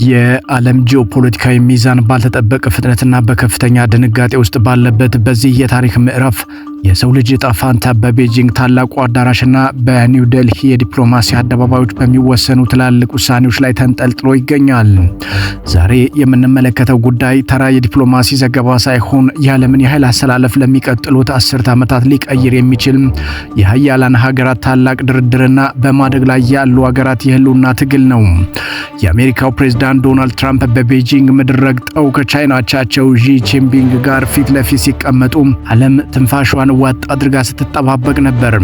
የዓለም ጂኦፖለቲካዊ ሚዛን ባልተጠበቀ ፍጥነትና በከፍተኛ ድንጋጤ ውስጥ ባለበት በዚህ የታሪክ ምዕራፍ የሰው ልጅ ዕጣ ፈንታ በቤጂንግ ታላቁ አዳራሽና በኒው ዴልሂ የዲፕሎማሲ አደባባዮች በሚወሰኑ ትላልቅ ውሳኔዎች ላይ ተንጠልጥሎ ይገኛል። ዛሬ የምንመለከተው ጉዳይ ተራ የዲፕሎማሲ ዘገባ ሳይሆን የዓለምን የኃይል አሰላለፍ ለሚቀጥሉት 10 ዓመታት ሊቀይር የሚችል የሀያላን ሀገራት ታላቅ ድርድርና በማደግ ላይ ያሉ ሀገራት የህልውና ትግል ነው። የአሜሪካው ፕሬዝዳንት ዶናልድ ትራምፕ በቤጂንግ ምድር ረግጠው ከቻይና አቻቸው ዢ ጂንፒንግ ጋር ፊት ለፊት ሲቀመጡ ዓለም ትንፋሿን ዋጥ አድርጋ ስትጠባበቅ ነበር።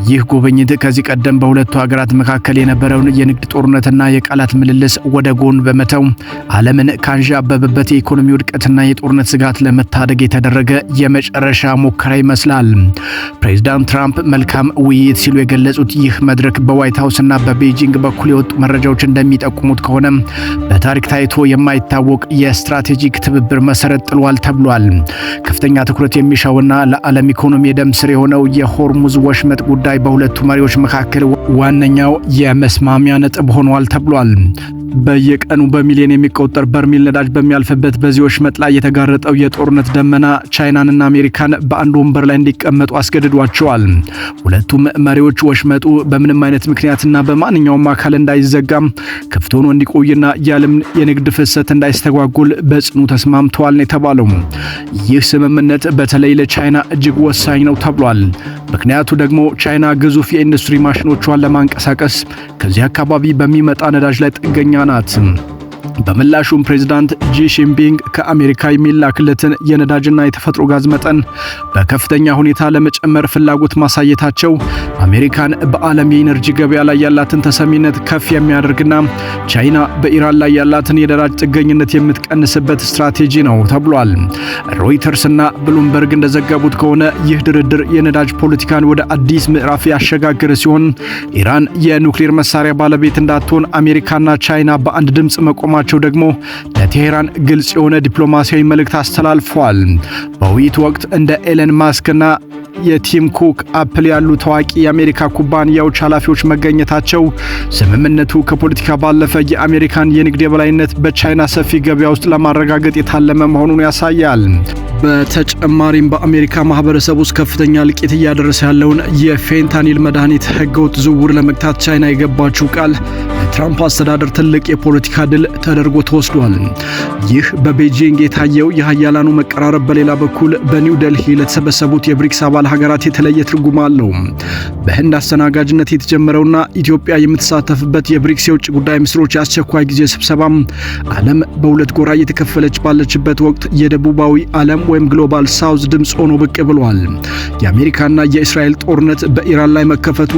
ይህ ጉብኝት ከዚህ ቀደም በሁለቱ ሀገራት መካከል የነበረውን የንግድ ጦርነትና የቃላት ምልልስ ወደ ጎን በመተው ዓለምን ካንዣበበበት የኢኮኖሚ ውድቀትና የጦርነት ስጋት ለመታደግ የተደረገ የመጨረሻ ሙከራ ይመስላል። ፕሬዝዳንት ትራምፕ መልካም ውይይት ሲሉ የገለጹት ይህ መድረክ በዋይት ሃውስና በቤጂንግ በኩል የወጡ መረጃዎች እንደሚጠቁሙት ከሆነ በታሪክ ታይቶ የማይታወቅ የስትራቴጂክ ትብብር መሰረት ጥሏል ተብሏል። ከፍተኛ ትኩረት የሚሻውና ለዓለም ኢኮኖሚ የደም ስር የሆነው የሆርሙዝ ወሽመጥ ጉዳይ በሁለቱ መሪዎች መካከል ዋነኛው የመስማሚያ ነጥብ ሆኗል ተብሏል። በየቀኑ በሚሊዮን የሚቆጠር በርሜል ነዳጅ በሚያልፍበት በዚህ ወሽመጥ ላይ የተጋረጠው የጦርነት ደመና ቻይናንና አሜሪካን በአንድ ወንበር ላይ እንዲቀመጡ አስገድዷቸዋል። ሁለቱም መሪዎች ወሽመጡ በምንም አይነት ምክንያትና በማንኛውም አካል እንዳይዘጋም ክፍት ሆኖ እንዲቆይና የዓለም የንግድ ፍሰት እንዳይስተጓጉል በጽኑ ተስማምተዋል ነው የተባለው። ይህ ስምምነት በተለይ ለቻይና እጅግ ወሳኝ ነው ተብሏል። ምክንያቱ ደግሞ ቻይና ግዙፍ የኢንዱስትሪ ማሽኖቿን ለማንቀሳቀስ ከዚህ አካባቢ በሚመጣ ነዳጅ ላይ ጥገኛ ናት። በምላሹም ፕሬዝዳንት ጂ ጂንፒንግ ከአሜሪካ የሚላክለትን የነዳጅና የተፈጥሮ ጋዝ መጠን በከፍተኛ ሁኔታ ለመጨመር ፍላጎት ማሳየታቸው አሜሪካን በዓለም የኢነርጂ ገበያ ላይ ያላትን ተሰሚነት ከፍ የሚያደርግና ቻይና በኢራን ላይ ያላትን የነዳጅ ጥገኝነት የምትቀንስበት ስትራቴጂ ነው ተብሏል። ሮይተርስና ብሉምበርግ እንደዘገቡት ከሆነ ይህ ድርድር የነዳጅ ፖለቲካን ወደ አዲስ ምዕራፍ ያሸጋገረ ሲሆን ኢራን የኑክሌር መሳሪያ ባለቤት እንዳትሆን አሜሪካና ቻይና በአንድ ድምጽ መቆማቸው ደግሞ ለቴሄራን ግልጽ የሆነ ዲፕሎማሲያዊ መልእክት አስተላልፈዋል። በውይይቱ ወቅት እንደ ኤለን ማስክና የቲም ኩክ አፕል ያሉ ታዋቂ የአሜሪካ ኩባንያዎች ኃላፊዎች መገኘታቸው ስምምነቱ ከፖለቲካ ባለፈ የአሜሪካን የንግድ የበላይነት በቻይና ሰፊ ገበያ ውስጥ ለማረጋገጥ የታለመ መሆኑን ያሳያል። በተጨማሪም በአሜሪካ ማህበረሰብ ውስጥ ከፍተኛ እልቂት እያደረሰ ያለውን የፌንታኒል መድኃኒት ህገወጥ ዝውውር ለመግታት ቻይና የገባችው ቃል ለትራምፕ አስተዳደር ትልቅ የፖለቲካ ድል ተደርጎ ተወስዷል። ይህ በቤጂንግ የታየው የሀያላኑ መቀራረብ በሌላ በኩል በኒው ዴልሂ ለተሰበሰቡት የብሪክስ አባል ሀገራት የተለየ ትርጉም አለው። በህንድ አስተናጋጅነት የተጀመረውና ኢትዮጵያ የምትሳተፍበት የብሪክስ የውጭ ጉዳይ ሚኒስትሮች የአስቸኳይ ጊዜ ስብሰባ ዓለም በሁለት ጎራ እየተከፈለች ባለችበት ወቅት የደቡባዊ ዓለም ወይም ግሎባል ሳውዝ ድምጽ ሆኖ ብቅ ብሏል። የአሜሪካና የእስራኤል ጦርነት በኢራን ላይ መከፈቱ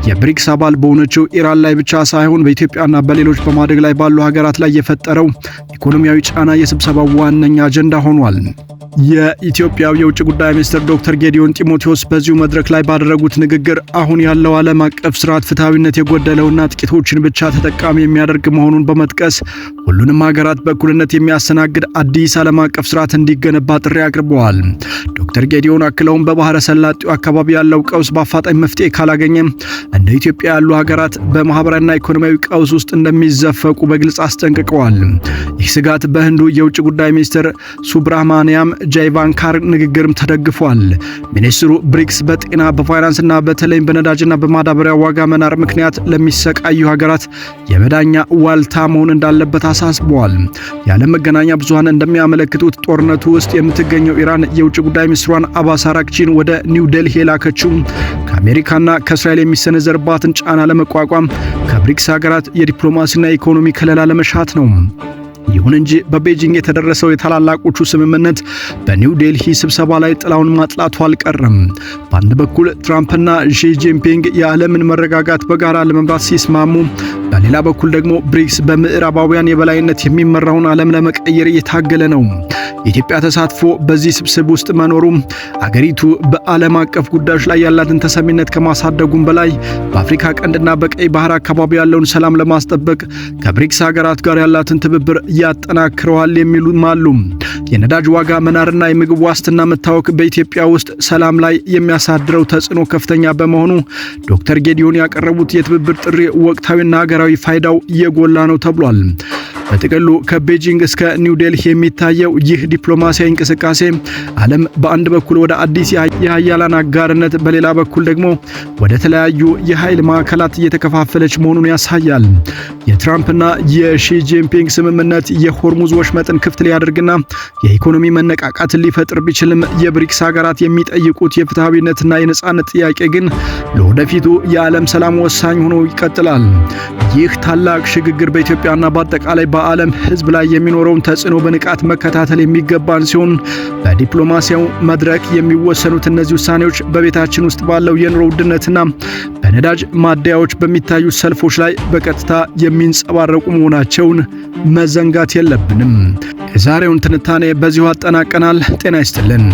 የብሪክስ አባል በሆነችው ኢራን ላይ ብቻ ሳይሆን በኢትዮጵያና በሌሎች በማደግ ላይ ባሉ ሀገራት ላይ የፈጠረው ኢኮኖሚያዊ ጫና የስብሰባው ዋነኛ አጀንዳ ሆኗል። የኢትዮጵያው የውጭ ጉዳይ ሚኒስትር ዶክተር ጌዲዮን ጢሞቴዎስ በዚሁ መድረክ ላይ ባደረጉት ንግግር አሁን ያለው ዓለም አቀፍ ስርዓት ፍትሐዊነት የጎደለውና ጥቂቶችን ብቻ ተጠቃሚ የሚያደርግ መሆኑን በመጥቀስ ሁሉንም ሀገራት በእኩልነት የሚያስተናግድ አዲስ ዓለም አቀፍ ስርዓት እንዲገነባ ጥሪ አቅርበዋል። ዶክተር ጌዲዮን አክለውም በባህረ ሰላጤው አካባቢ ያለው ቀውስ በአፋጣኝ መፍትሄ ካላገኘ እንደ ኢትዮጵያ ያሉ ሀገራት በማህበራዊና ኢኮኖሚያዊ ቀውስ ውስጥ እንደሚዘፈቁ በግልጽ አስጠንቅቀዋል። ይህ ስጋት በህንዱ የውጭ ጉዳይ ሚኒስትር ሱብራማንያም ጃይቫንካር ንግግርም ተደግፏል። ሚኒስትሩ ብሪክስ በጤና በፋይናንስና በተለይም በነዳጅና በማዳበሪያ ዋጋ መናር ምክንያት ለሚሰቃዩ ሀገራት የመዳኛ ዋልታ መሆን እንዳለበት አሳስበዋል። የዓለም መገናኛ ብዙሃን እንደሚያመለክቱት ጦርነቱ ውስጥ የምትገኘው ኢራን የውጭ ጉዳይ ሚኒስትሯን አባስ አራግቺን ወደ ኒው ዴልሂ የላከችው ከአሜሪካና ከእስራኤል የሚሰነዘርባትን ጫና ለመቋቋም ከብሪክስ ሀገራት የዲፕሎማሲና የኢኮኖሚ ከለላ ለመሻት ነው። ይሁን እንጂ በቤጂንግ የተደረሰው የታላላቆቹ ስምምነት በኒው ዴልሂ ስብሰባ ላይ ጥላውን ማጥላቱ አልቀረም። በአንድ በኩል ትራምፕና ሺ ጂንፒንግ የዓለምን መረጋጋት በጋራ ለመምራት ሲስማሙ፣ በሌላ በኩል ደግሞ ብሪክስ በምዕራባውያን የበላይነት የሚመራውን ዓለም ለመቀየር እየታገለ ነው። የኢትዮጵያ ተሳትፎ በዚህ ስብስብ ውስጥ መኖሩ አገሪቱ በዓለም አቀፍ ጉዳዮች ላይ ያላትን ተሰሚነት ከማሳደጉም በላይ በአፍሪካ ቀንድና በቀይ ባህር አካባቢ ያለውን ሰላም ለማስጠበቅ ከብሪክስ ሀገራት ጋር ያላትን ትብብር ያጠናክረዋል የሚሉም አሉ። የነዳጅ ዋጋ መናርና የምግብ ዋስትና መታወክ በኢትዮጵያ ውስጥ ሰላም ላይ የሚያሳድረው ተጽዕኖ ከፍተኛ በመሆኑ ዶክተር ጌዲዮን ያቀረቡት የትብብር ጥሪ ወቅታዊና ሀገራዊ ፋይዳው የጎላ ነው ተብሏል። በጥቅሉ ከቤጂንግ እስከ ኒው ዴልሂ የሚታየው ይህ ዲፕሎማሲያዊ እንቅስቃሴ ዓለም በአንድ በኩል ወደ አዲስ የሀያላን አጋርነት በሌላ በኩል ደግሞ ወደ ተለያዩ የኃይል ማዕከላት እየተከፋፈለች መሆኑን ያሳያል። የትራምፕና የሺ ጂንፒንግ ስምምነት የሆርሙዝ ወሽመጥን ክፍት ሊያደርግና የኢኮኖሚ መነቃቃትን ሊፈጥር ቢችልም የብሪክስ ሀገራት የሚጠይቁት የፍትሃዊነትና የነጻነት ጥያቄ ግን ለወደፊቱ የዓለም ሰላም ወሳኝ ሆኖ ይቀጥላል። ይህ ታላቅ ሽግግር በኢትዮጵያና በአጠቃላይ በዓለም ሕዝብ ላይ የሚኖረውን ተጽዕኖ በንቃት መከታተል የሚገባን ሲሆን በዲፕሎማሲያው መድረክ የሚወሰኑት እነዚህ ውሳኔዎች በቤታችን ውስጥ ባለው የኑሮ ውድነትና በነዳጅ ማደያዎች በሚታዩ ሰልፎች ላይ በቀጥታ የሚንጸባረቁ መሆናቸውን መዘንጋት የለብንም። የዛሬውን ትንታኔ በዚሁ አጠናቀናል። ጤና ይስጥልን።